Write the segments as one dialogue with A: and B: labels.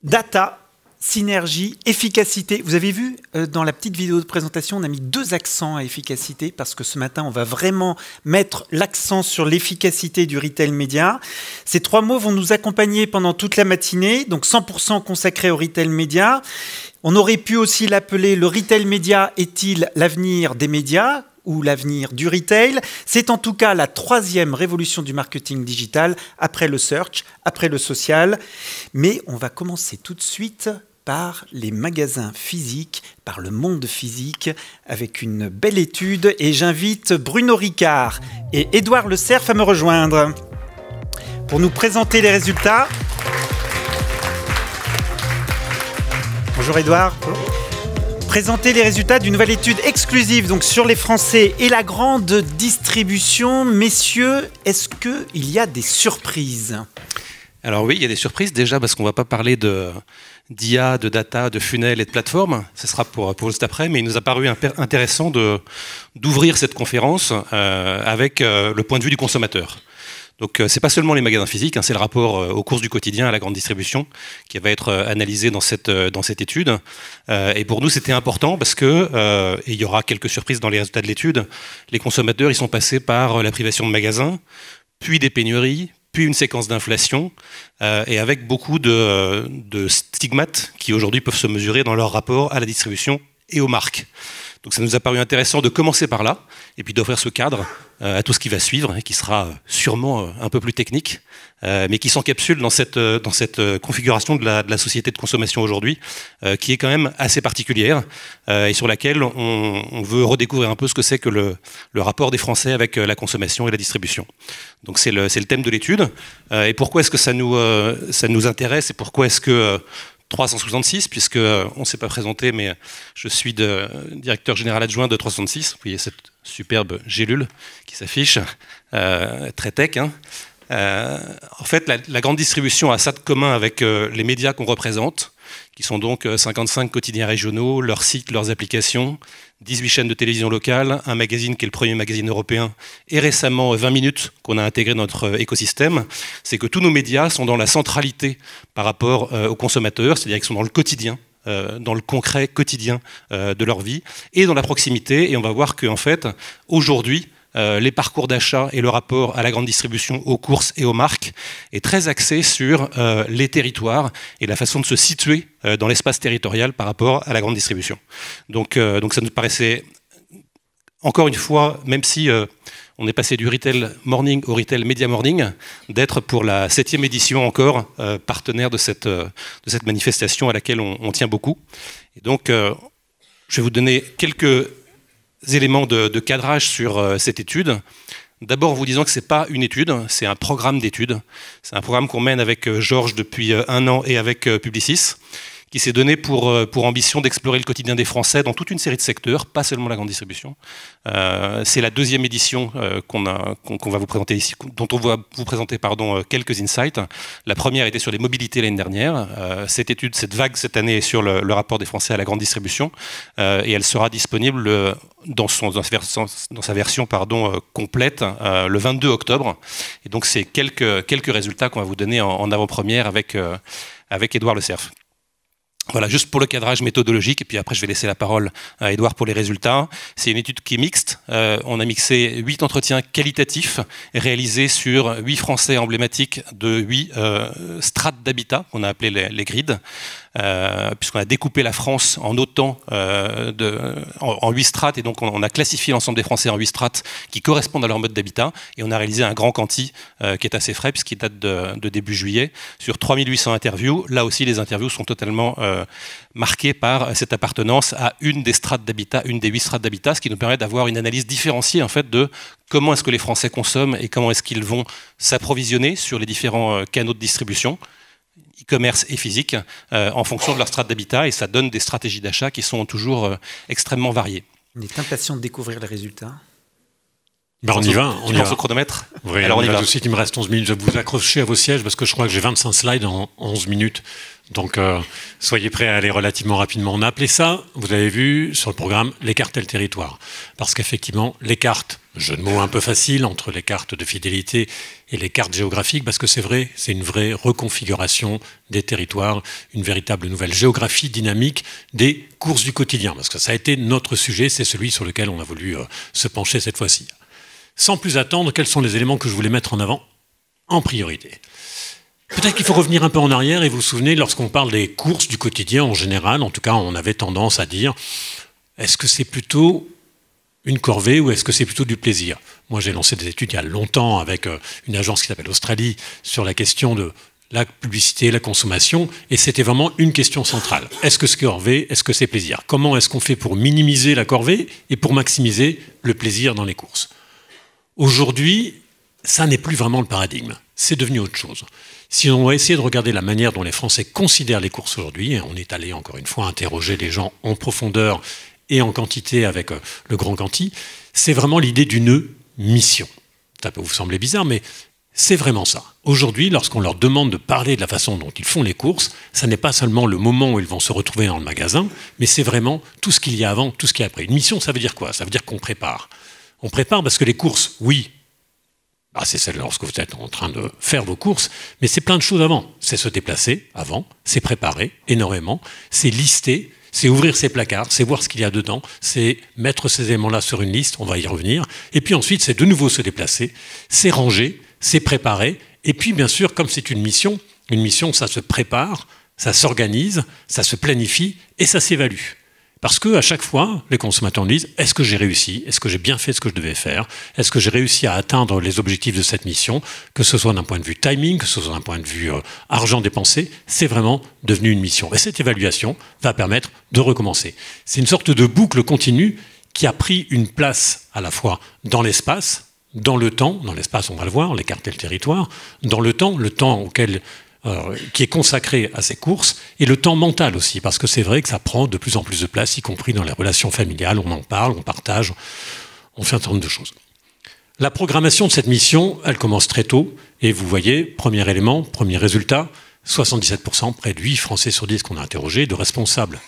A: Data, synergie, efficacité. Vous avez vu dans la petite vidéo de présentation, on a mis 2 accents à efficacité parce que ce matin, on va vraiment mettre l'accent sur l'efficacité du retail média. Ces 3 mots vont nous accompagner pendant toute la matinée, donc 100% consacré au retail média. On aurait pu aussi l'appeler le retail média est-il l'avenir des médias ou l'avenir du retail? C'est en tout cas la 3e révolution du marketing digital, après le search, après le social. Mais on va commencer tout de suite par les magasins physiques, par le monde physique, avec une belle étude. Et j'invite Bruno Ricard et Édouard Le Cerf à me rejoindre pour nous présenter les résultats. Bonjour Édouard. Présenter les résultats d'une nouvelle étude exclusive donc sur les Français et la grande distribution. Messieurs, est-ce qu'il y a des surprises?
B: Alors oui, il y a des surprises déjà parce qu'on ne va pas parler d'IA, de data, de funnel et de plateforme. Ce sera pour juste après, mais il nous a paru intéressant d'ouvrir cette conférence avec le point de vue du consommateur. Donc c'est pas seulement les magasins physiques, hein, c'est le rapport aux courses du quotidien à la grande distribution qui va être analysé dans cette étude. Et pour nous c'était important parce que, et il y aura quelques surprises dans les résultats de l'étude, les consommateurs ils sont passés par la privation de magasins, puis des pénuries, puis une séquence d'inflation, et avec beaucoup de stigmates qui aujourd'hui peuvent se mesurer dans leur rapport à la distribution et aux marques. Donc ça nous a paru intéressant de commencer par là, et puis d'offrir ce cadre à tout ce qui va suivre, et qui sera sûrement un peu plus technique, mais qui s'encapsule dans cette configuration de la société de consommation aujourd'hui, qui est quand même assez particulière, et sur laquelle on veut redécouvrir un peu ce que c'est que le rapport des Français avec la consommation et la distribution. Donc c'est le thème de l'étude, et pourquoi est-ce que ça nous intéresse, et pourquoi est-ce que 366, puisqu'on ne s'est pas présenté, mais je suis directeur général adjoint de 366. Vous voyez cette superbe gélule qui s'affiche, très tech. Hein. En fait, la grande distribution a ça de commun avec les médias qu'on représente, qui sont donc 55 quotidiens régionaux, leurs sites, leurs applications, 18 chaînes de télévision locales, un magazine qui est le premier magazine européen, et récemment 20 minutes qu'on a intégré dans notre écosystème. C'est que tous nos médias sont dans la centralité par rapport aux consommateurs, c'est-à-dire qu'ils sont dans le quotidien, dans le concret quotidien de leur vie, et dans la proximité. Et on va voir qu'en fait, aujourd'hui, les parcours d'achat et le rapport à la grande distribution, aux courses et aux marques est très axé sur les territoires et la façon de se situer dans l'espace territorial par rapport à la grande distribution. Donc ça nous paraissait, encore une fois, même si on est passé du retail morning au retail media morning, d'être pour la 7e édition encore partenaire de cette manifestation à laquelle on tient beaucoup. Et donc, je vais vous donner quelques éléments de cadrage sur cette étude. D'abord en vous disant que ce n'est pas une étude, c'est un programme d'études. C'est un programme qu'on mène avec Georges depuis 1 an et avec Publicis, qui s'est donné pour ambition d'explorer le quotidien des Français dans toute une série de secteurs, pas seulement la grande distribution. C'est la 2e édition qu'on va vous présenter ici, dont on va vous présenter quelques insights. La première était sur les mobilités l'année dernière. Cette étude, cette vague cette année est sur le rapport des Français à la grande distribution, et elle sera disponible dans sa version complète le 22 octobre. Et donc c'est quelques résultats qu'on va vous donner en avant-première avec Édouard Le Cerf. Voilà, juste pour le cadrage méthodologique, et puis après je vais laisser la parole à Édouard pour les résultats. C'est une étude qui est mixte. On a mixé 8 entretiens qualitatifs réalisés sur 8 Français emblématiques de 8 strates d'habitat, qu'on a appelé les grids, puisqu'on a découpé la France en autant en 8 strates, et donc on a classifié l'ensemble des Français en 8 strates qui correspondent à leur mode d'habitat, et on a réalisé un grand quanti qui est assez frais, puisqu'il date de début juillet, sur 3800 interviews. Là aussi, les interviews sont totalement marquées par cette appartenance à une des strates d'habitat, une des 8 strates d'habitat, ce qui nous permet d'avoir une analyse différenciée en fait de comment est-ce que les Français consomment et comment est-ce qu'ils vont s'approvisionner sur les différents canaux de distribution, e-commerce et physique, en fonction de leur strate d'habitat, et ça donne des stratégies d'achat qui sont toujours extrêmement variées.
A: On est impatient de découvrir les résultats.
C: Ben on y va, on y
B: lance
C: va.
B: le chronomètre.
C: Oui,
B: alors on y va.
C: Tout de suite, il me reste 11 minutes. Je vais vous accrocher à vos sièges parce que je crois que j'ai 25 slides en 11 minutes. Donc, soyez prêts à aller relativement rapidement. On a appelé ça, vous avez vu sur le programme, les cartes et le territoire. Parce qu'effectivement, les cartes, jeu de mots un peu facile entre les cartes de fidélité et les cartes géographiques, parce que c'est vrai, c'est une vraie reconfiguration des territoires, une véritable nouvelle géographie dynamique des courses du quotidien. Parce que ça a été notre sujet, c'est celui sur lequel on a voulu se pencher cette fois-ci. Sans plus attendre, quels sont les éléments que je voulais mettre en avant en priorité? Peut-être qu'il faut revenir un peu en arrière et vous vous souvenez, lorsqu'on parle des courses du quotidien en général, en tout cas on avait tendance à dire est-ce que c'est plutôt une corvée ou est-ce que c'est plutôt du plaisir? Moi j'ai lancé des études il y a longtemps avec une agence qui s'appelle Australie sur la question de la publicité, la consommation, et c'était vraiment une question centrale. Est-ce que c'est corvée? Est-ce que c'est plaisir? Comment est-ce qu'on fait pour minimiser la corvée et pour maximiser le plaisir dans les courses? Aujourd'hui, ça n'est plus vraiment le paradigme. C'est devenu autre chose. Si on va essayer de regarder la manière dont les Français considèrent les courses aujourd'hui, et on est allé encore une fois interroger les gens en profondeur et en quantité avec le grand quanti, c'est vraiment l'idée d'une mission. Ça peut vous sembler bizarre, mais c'est vraiment ça. Aujourd'hui, lorsqu'on leur demande de parler de la façon dont ils font les courses, ça n'est pas seulement le moment où ils vont se retrouver dans le magasin, mais c'est vraiment tout ce qu'il y a avant, tout ce qu'il y a après. Une mission, ça veut dire quoi? Ça veut dire qu'on prépare. On prépare parce que les courses, oui, c'est celle lorsque vous êtes en train de faire vos courses, mais c'est plein de choses avant. C'est se déplacer avant, c'est préparer énormément, c'est lister, c'est ouvrir ses placards, c'est voir ce qu'il y a dedans, c'est mettre ces éléments-là sur une liste, on va y revenir, et puis ensuite c'est de nouveau se déplacer, c'est ranger, c'est préparer, et puis bien sûr, comme c'est une mission ça se prépare, ça s'organise, ça se planifie, et ça s'évalue. Parce qu'à chaque fois, les consommateurs disent « Est-ce que j'ai réussi? Est-ce que j'ai bien fait ce que je devais faire? Est-ce que j'ai réussi à atteindre les objectifs de cette mission ?» Que ce soit d'un point de vue timing, que ce soit d'un point de vue argent dépensé, c'est vraiment devenu une mission. Et cette évaluation va permettre de recommencer. C'est une sorte de boucle continue qui a pris une place à la fois dans l'espace, dans le temps, dans l'espace on va le voir, les cartes et le territoire, dans le temps auquel... qui est consacré à ces courses, et le temps mental aussi, parce que c'est vrai que ça prend de plus en plus de place, y compris dans les relations familiales, on en parle, on partage, on fait un certain nombre de choses. La programmation de cette mission, elle commence très tôt, et vous voyez, premier élément, premier résultat, 77%, près de 8 Français sur 10 qu'on a interrogés, de responsables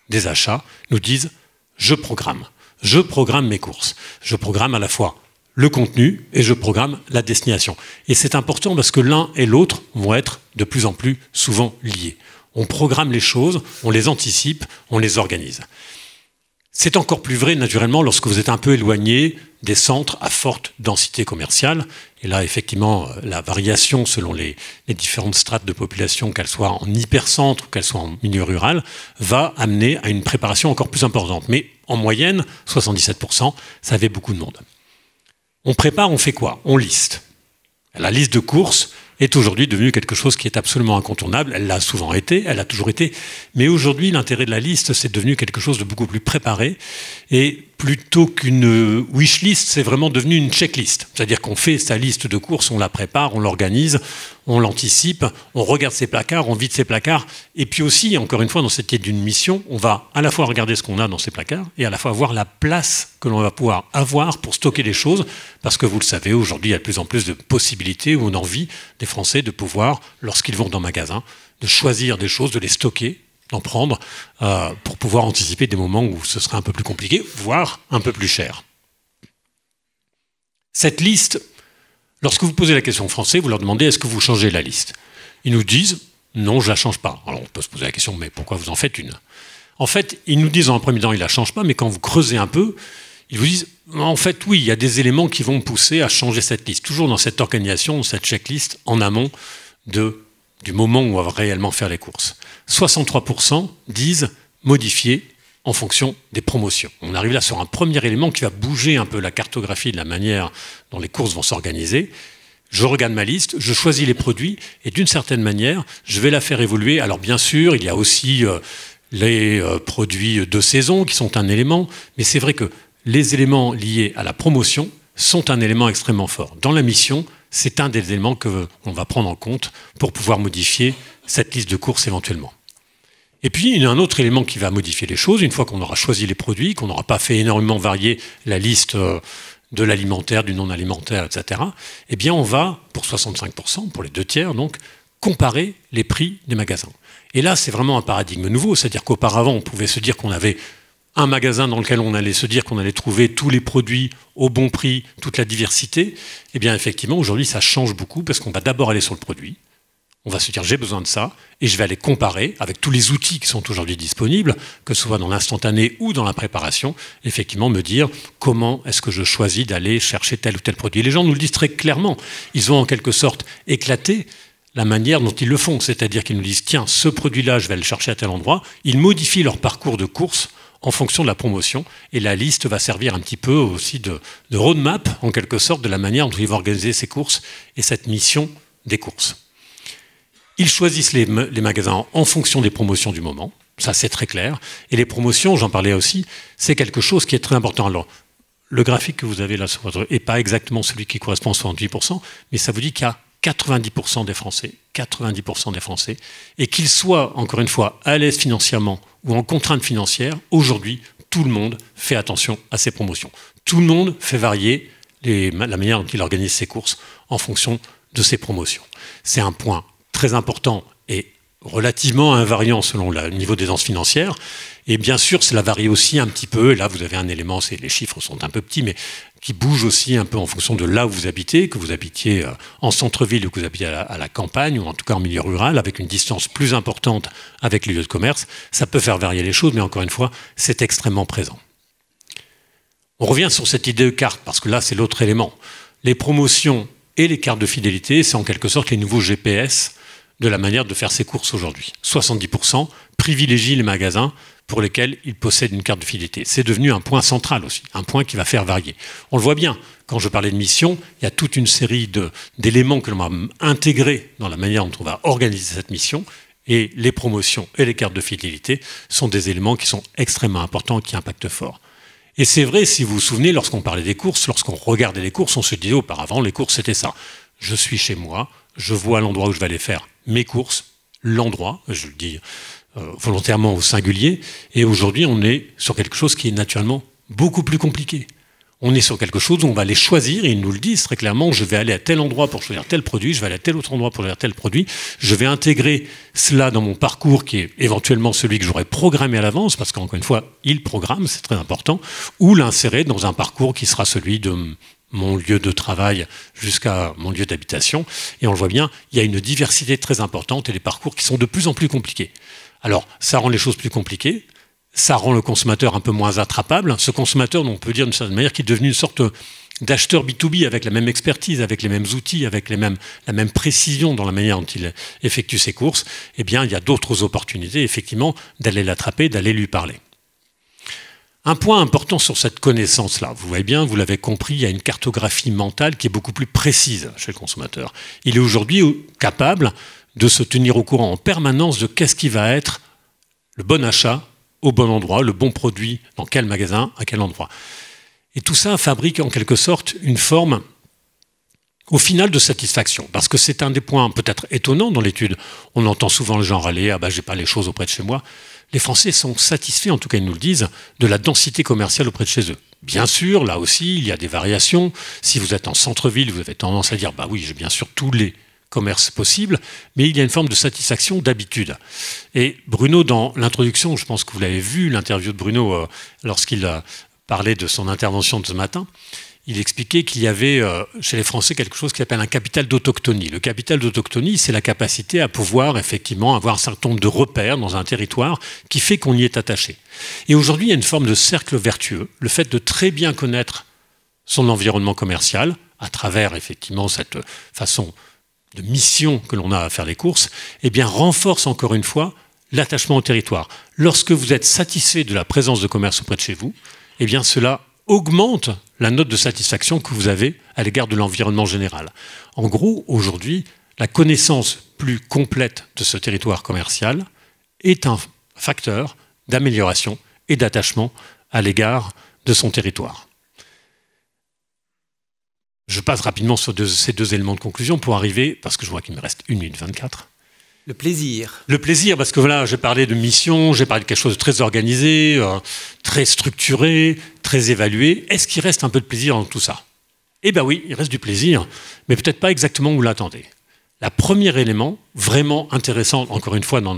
C: des achats, nous disent « je programme mes courses, je programme à la fois le contenu et je programme la destination. » Et c'est important parce que l'un et l'autre vont être de plus en plus souvent liés. On programme les choses, on les anticipe, on les organise. C'est encore plus vrai naturellement lorsque vous êtes un peu éloigné des centres à forte densité commerciale. Et là, effectivement, la variation selon les différentes strates de population, qu'elles soient en hypercentre ou qu'elles soient en milieu rural, va amener à une préparation encore plus importante. Mais en moyenne, 77%, ça avait beaucoup de monde. On prépare, on fait quoi? On liste. La liste de courses est aujourd'hui devenue quelque chose qui est absolument incontournable. Elle l'a souvent été, elle a toujours été. Mais aujourd'hui, l'intérêt de la liste, c'est devenu quelque chose de beaucoup plus préparé. Et plutôt qu'une wish list, c'est vraiment devenu une checklist. C'est-à-dire qu'on fait sa liste de courses, on la prépare, on l'organise, on l'anticipe, on regarde ses placards, on vide ses placards. Et puis aussi, encore une fois, dans cette idée d'une mission, on va à la fois regarder ce qu'on a dans ses placards et à la fois voir la place que l'on va pouvoir avoir pour stocker les choses. Parce que vous le savez, aujourd'hui, il y a de plus en plus de possibilités ou d'envie des Français de pouvoir, lorsqu'ils vont dans un magasin, de choisir des choses, de les stocker, d'en prendre, pour pouvoir anticiper des moments où ce serait un peu plus compliqué, voire un peu plus cher. Cette liste, lorsque vous posez la question aux Français, vous leur demandez « est-ce que vous changez la liste ?» Ils nous disent « non, je ne la change pas ». Alors on peut se poser la question « mais pourquoi vous en faites une ?» En fait, ils nous disent en premier temps « ils ne la changent pas », mais quand vous creusez un peu, ils vous disent « en fait, oui, il y a des éléments qui vont pousser à changer cette liste », toujours dans cette organisation, cette checklist en amont du moment où on va réellement faire les courses. 63% disent modifier en fonction des promotions. On arrive là sur un premier élément qui va bouger un peu la cartographie de la manière dont les courses vont s'organiser. Je regarde ma liste, je choisis les produits et d'une certaine manière, je vais la faire évoluer. Alors bien sûr, il y a aussi les produits de saison qui sont un élément, mais c'est vrai que les éléments liés à la promotion sont un élément extrêmement fort. Dans la mission, c'est un des éléments qu'on va prendre en compte pour pouvoir modifier cette liste de courses éventuellement. Et puis, il y a un autre élément qui va modifier les choses, une fois qu'on aura choisi les produits, qu'on n'aura pas fait énormément varier la liste de l'alimentaire, du non-alimentaire, etc., eh bien on va, pour 65%, pour les 2/3, donc, comparer les prix des magasins. Et là, c'est vraiment un paradigme nouveau, c'est-à-dire qu'auparavant, on pouvait se dire qu'on avait un magasin dans lequel on allait se dire qu'on allait trouver tous les produits au bon prix, toute la diversité. Eh bien, effectivement, aujourd'hui, ça change beaucoup parce qu'on va d'abord aller sur le produit. On va se dire, j'ai besoin de ça, et je vais aller comparer avec tous les outils qui sont aujourd'hui disponibles, que ce soit dans l'instantané ou dans la préparation, effectivement, me dire comment est-ce que je choisis d'aller chercher tel ou tel produit. Les gens nous le disent très clairement. Ils ont en quelque sorte éclaté la manière dont ils le font. C'est-à-dire qu'ils nous disent, tiens, ce produit-là, je vais le chercher à tel endroit. Ils modifient leur parcours de course en fonction de la promotion, et la liste va servir un petit peu aussi de roadmap, en quelque sorte, de la manière dont ils vont organiser ces courses et cette mission des courses. Ils choisissent les magasins en fonction des promotions du moment, ça c'est très clair, et les promotions, j'en parlais aussi, c'est quelque chose qui est très important. Alors, le graphique que vous avez là sur votre n'est pas exactement celui qui correspond à 68%, mais ça vous dit qu'il y a 90% des Français, et qu'ils soient, encore une fois, à l'aise financièrement ou en contrainte financière, aujourd'hui, tout le monde fait attention à ses promotions. Tout le monde fait varier la manière dont il organise ses courses en fonction de ses promotions. C'est un point très important et relativement invariant selon le niveau d'aisance financière. Et bien sûr, cela varie aussi un petit peu. Et là, vous avez un élément, les chiffres sont un peu petits, mais qui bouge aussi un peu en fonction de là où vous habitez, que vous habitiez en centre-ville ou que vous habitiez à la campagne, ou en tout cas en milieu rural, avec une distance plus importante avec les lieux de commerce. Ça peut faire varier les choses, mais encore une fois, c'est extrêmement présent. On revient sur cette idée de carte, parce que là, c'est l'autre élément. Les promotions et les cartes de fidélité, c'est en quelque sorte les nouveaux GPS de la manière de faire ses courses aujourd'hui. 70% privilégient les magasins pour lesquels ils possèdent une carte de fidélité. C'est devenu un point central aussi, un point qui va faire varier. On le voit bien, quand je parlais de mission, il y a toute une série d'éléments que l'on va intégrer dans la manière dont on va organiser cette mission, et les promotions et les cartes de fidélité sont des éléments qui sont extrêmement importants, qui impactent fort. Et c'est vrai, si vous vous souvenez, lorsqu'on parlait des courses, lorsqu'on regardait les courses, on se disait auparavant, les courses c'était ça. Je suis chez moi, je vois l'endroit où je vais aller faire mes courses, l'endroit, je le dis volontairement au singulier, et aujourd'hui on est sur quelque chose qui est naturellement beaucoup plus compliqué. On est sur quelque chose où on va les choisir, et ils nous le disent très clairement, je vais aller à tel endroit pour choisir tel produit, je vais aller à tel autre endroit pour choisir tel produit, je vais intégrer cela dans mon parcours qui est éventuellement celui que j'aurais programmé à l'avance, parce qu'encore une fois, il programme, c'est très important, ou l'insérer dans un parcours qui sera celui de mon lieu de travail jusqu'à mon lieu d'habitation. Et on le voit bien, il y a une diversité très importante et des parcours qui sont de plus en plus compliqués. Alors, ça rend les choses plus compliquées, ça rend le consommateur un peu moins attrapable. Ce consommateur, on peut dire d'une certaine manière, qui est devenu une sorte d'acheteur B2B avec la même expertise, avec les mêmes outils, avec la même précision dans la manière dont il effectue ses courses, eh bien, il y a d'autres opportunités, effectivement, d'aller l'attraper, d'aller lui parler. Un point important sur cette connaissance-là, vous voyez bien, vous l'avez compris, il y a une cartographie mentale qui est beaucoup plus précise chez le consommateur. Il est aujourd'hui capable de se tenir au courant en permanence de qu'est-ce qui va être le bon achat au bon endroit, le bon produit dans quel magasin, à quel endroit. Et tout ça fabrique en quelque sorte une forme, au final, de satisfaction. Parce que c'est un des points peut-être étonnants dans l'étude. On entend souvent les gens râler, « Ah ben, j'ai pas les choses auprès de chez moi ». Les Français sont satisfaits, en tout cas ils nous le disent, de la densité commerciale auprès de chez eux. Bien sûr, là aussi, il y a des variations. Si vous êtes en centre-ville, vous avez tendance à dire « Bah oui, j'ai bien sûr tous les commerces possibles », mais il y a une forme de satisfaction d'habitude. Et Bruno, dans l'introduction, je pense que vous l'avez vu, l'interview de Bruno, lorsqu'il a parlé de son intervention de ce matin, il expliquait qu'il y avait chez les Français quelque chose qu'il appelle un capital d'autochtonie. Le capital d'autochtonie, c'est la capacité à pouvoir effectivement avoir un certain nombre de repères dans un territoire qui fait qu'on y est attaché. Et aujourd'hui, il y a une forme de cercle vertueux, le fait de très bien connaître son environnement commercial à travers effectivement cette façon de mission que l'on a à faire les courses, eh bien renforce encore une fois l'attachement au territoire. Lorsque vous êtes satisfait de la présence de commerce auprès de chez vous, eh bien cela augmente la note de satisfaction que vous avez à l'égard de l'environnement général. En gros, aujourd'hui, la connaissance plus complète de ce territoire commercial est un facteur d'amélioration et d'attachement à l'égard de son territoire. Je passe rapidement sur ces deux éléments de conclusion pour arriver, parce que je vois qu'il me reste 1 minute 24,
A: Le plaisir.
C: Le plaisir, parce que voilà, j'ai parlé de mission, j'ai parlé de quelque chose de très organisé, très structuré, très évalué. Est-ce qu'il reste un peu de plaisir dans tout ça? Eh bien oui, il reste du plaisir, mais peut-être pas exactement où vous l'attendez. Le premier élément, vraiment intéressant, encore une fois dans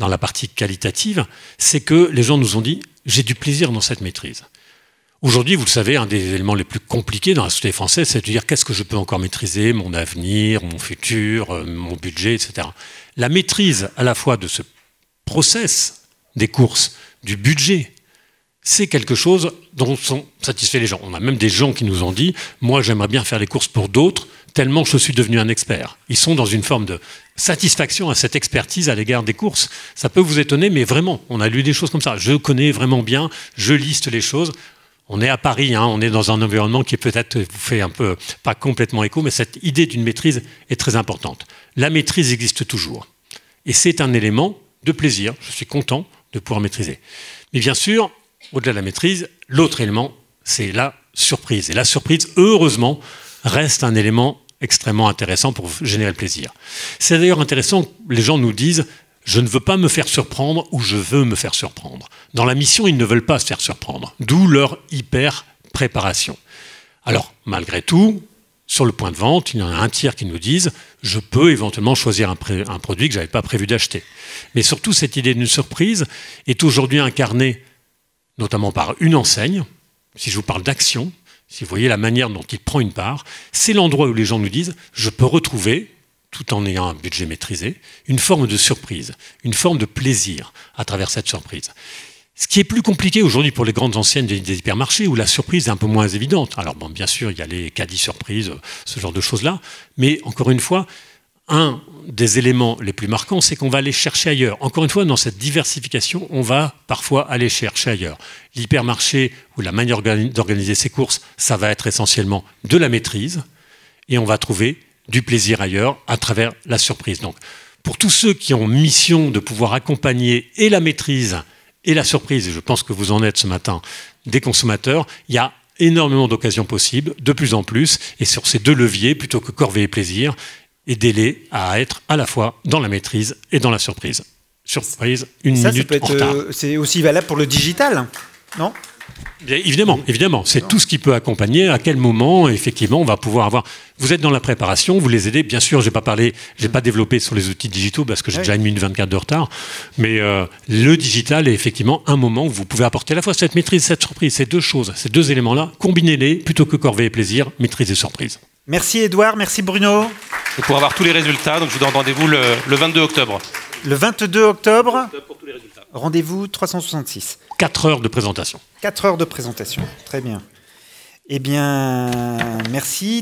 C: la partie qualitative, c'est que les gens nous ont dit « j'ai du plaisir dans cette maîtrise ». Aujourd'hui, vous le savez, un des éléments les plus compliqués dans la société française, c'est de dire qu'est-ce que je peux encore maîtriser, mon avenir, mon futur, mon budget, etc. La maîtrise à la fois de ce process des courses, du budget, c'est quelque chose dont sont satisfaits les gens. On a même des gens qui nous ont dit « moi, j'aimerais bien faire les courses pour d'autres, tellement je suis devenu un expert ». Ils sont dans une forme de satisfaction à cette expertise à l'égard des courses. Ça peut vous étonner, mais vraiment, on a lu des choses comme ça. Je connais vraiment bien, je liste les choses. On est à Paris, hein, on est dans un environnement qui peut-être vous fait un peu, pas complètement écho, mais cette idée d'une maîtrise est très importante. La maîtrise existe toujours. Et c'est un élément de plaisir. Je suis content de pouvoir maîtriser. Mais bien sûr, au-delà de la maîtrise, l'autre élément, c'est la surprise. Et la surprise, heureusement, reste un élément extrêmement intéressant pour générer le plaisir. C'est d'ailleurs intéressant, les gens nous disent « je ne veux pas me faire surprendre » ou « je veux me faire surprendre ». Dans la mission, ils ne veulent pas se faire surprendre, d'où leur hyper-préparation. Alors, malgré tout, sur le point de vente, il y en a un tiers qui nous disent « je peux éventuellement choisir un produit que je n'avais pas prévu d'acheter ». Mais surtout, cette idée d'une surprise est aujourd'hui incarnée notamment par une enseigne. Si je vous parle d'action, si vous voyez la manière dont il prend une part, c'est l'endroit où les gens nous disent « je peux retrouver » tout en ayant un budget maîtrisé, une forme de surprise, une forme de plaisir à travers cette surprise. Ce qui est plus compliqué aujourd'hui pour les grandes enseignes des hypermarchés, où la surprise est un peu moins évidente. Alors bon, bien sûr, il y a les caddies surprises, ce genre de choses-là, mais encore une fois, un des éléments les plus marquants, c'est qu'on va aller chercher ailleurs. Encore une fois, dans cette diversification, on va parfois aller chercher ailleurs. L'hypermarché, ou la manière d'organiser ses courses, ça va être essentiellement de la maîtrise, et on va trouver du plaisir ailleurs à travers la surprise. Donc, pour tous ceux qui ont mission de pouvoir accompagner et la maîtrise et la surprise, et je pense que vous en êtes ce matin, des consommateurs, il y a énormément d'occasions possibles, de plus en plus, et sur ces deux leviers, plutôt que corvée et plaisir, aidez-les à être à la fois dans la maîtrise et dans la surprise. Surprise, une minute en retard.
A: C'est aussi valable pour le digital, non ?
C: Bien, évidemment, c'est tout ce qui peut accompagner. À quel moment, effectivement, on va pouvoir avoir. Vous êtes dans la préparation, vous les aidez. Bien sûr, j'ai pas développé sur les outils digitaux parce que j'ai déjà 1 minute 24 de retard. Mais le digital est effectivement un moment où vous pouvez apporter à la fois cette maîtrise, cette surprise, ces deux choses, ces deux éléments-là. Combinez-les plutôt que corvée et plaisir, maîtrise et surprise.
A: Merci Édouard, merci Bruno.
B: Et pour avoir tous les résultats, donc je vous donne rendez-vous le 22 octobre.
A: Le 22 octobre,
B: Pour tous les résultats.
A: rendez-vous 366.
C: 4 heures de présentation.
A: 4 heures de présentation, très bien. Eh bien, merci.